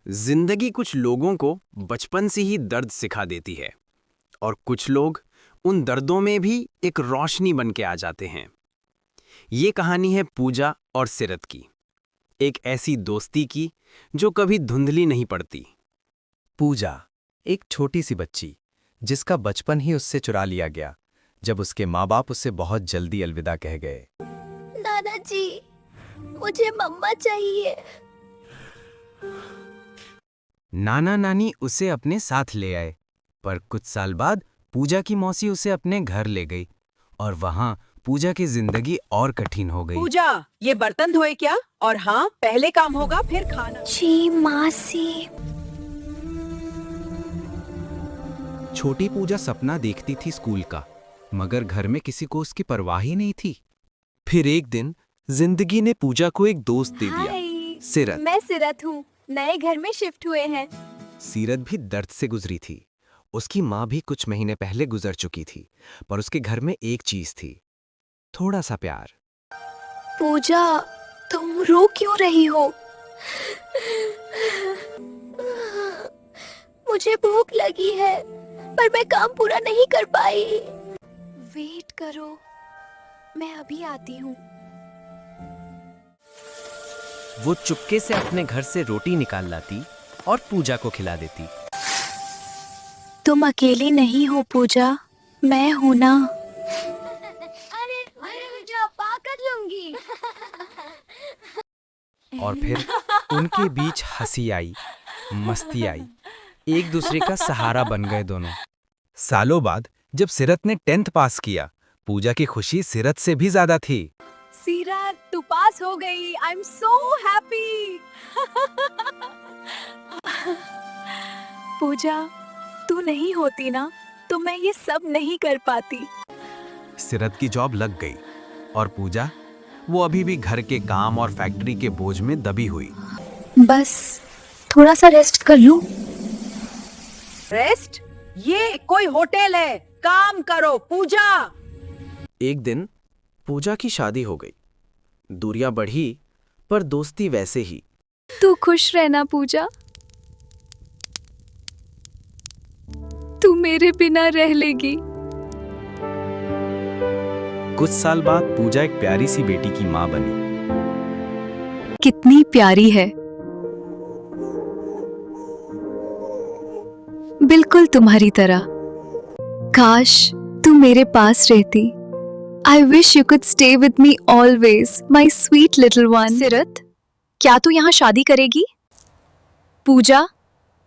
जिंदगी कुछ लोगों को बचपन से ही दर्द सिखा देती है और कुछ लोग उन दर्दों में भी एक रोशनी बन के आ जाते हैं। ये कहानी है पूजा और सिरत की, एक ऐसी दोस्ती की जो कभी धुंधली नहीं पड़ती। पूजा, एक छोटी सी बच्ची जिसका बचपन ही उससे चुरा लिया गया जब उसके माँ बाप उससे बहुत जल्दी अलविदा कह गए। दादाजी, मुझे मम्मा चाहिए। नाना नानी उसे अपने साथ ले आए, पर कुछ साल बाद पूजा की मौसी उसे अपने घर ले गई और वहां पूजा की जिंदगी और कठिन हो गई। पूजा, ये बर्तन धोए क्या? और हाँ, पहले काम होगा फिर खाना। जी मासी। छोटी पूजा सपना देखती थी स्कूल का, मगर घर में किसी को उसकी परवाह ही नहीं थी। फिर एक दिन जिंदगी ने पूजा को एक दोस्त दे दिया, हाय, सिरत। मैं सिरत हूँ, नए घर में शिफ्ट हुए हैं। सीरत भी दर्द से गुजरी थी। उसकी माँ भी कुछ महीने पहले गुजर चुकी थी, पर उसके घर में एक चीज थी, थोड़ा सा प्यार। पूजा, तुम रो क्यों रही हो? मुझे भूख लगी है, पर मैं काम पूरा नहीं कर पाई। वेट करो, मैं अभी आती हूँ। वो चुपके से अपने घर से रोटी निकाल लाती और पूजा को खिला देती। तुम अकेली नहीं हो पूजा, मैं हूं ना। अरे पूजा, पाकर लूंगी। और फिर उनके बीच हंसी आई, मस्ती आई, एक दूसरे का सहारा बन गए दोनों। सालों बाद जब सिरत ने 10th पास किया, पूजा की खुशी सिरत से भी ज्यादा थी। सीरत, तू पास हो गई। I am so happy. पूजा, तू नहीं होती ना तो मैं ये सब नहीं कर पाती। सिरत की जॉब लग गई और पूजा, वो अभी भी घर के काम और फैक्ट्री के बोझ में दबी हुई। बस थोड़ा सा रेस्ट कर लूं। रेस्ट? ये कोई होटल है, काम करो। पूजा, एक दिन पूजा की शादी हो गई। दूरियां बढ़ी, पर दोस्ती वैसे ही। तू खुश रहना पूजा, तू मेरे बिना रह लेगी। कुछ साल बाद पूजा एक प्यारी सी बेटी की माँ बनी। कितनी प्यारी है, बिल्कुल तुम्हारी तरह। काश तू मेरे पास रहती। I wish you could stay with me always, my sweet little one. सिरत, क्या तू यहाँ शादी करेगी? पूजा,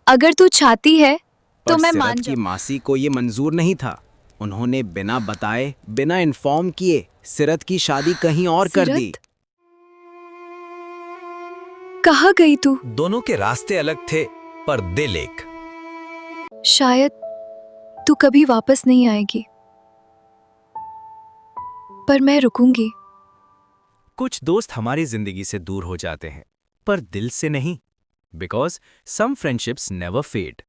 अगर तू चाहती है तो पर मैं सिरत मान की जाऊं। मासी को ये मंजूर नहीं था। उन्होंने बिना बताए, बिना इन्फॉर्म किए सिरत की शादी कहीं और कर दी। सिरत, कहाँ गई तू? दोनों के रास्ते अलग थे, पर दिल एक। शायद तू कभी वापस नहीं आएगी, पर मैं रुकूंगी। कुछ दोस्त हमारी जिंदगी से दूर हो जाते हैं, पर दिल से नहीं, because some friendships never fade.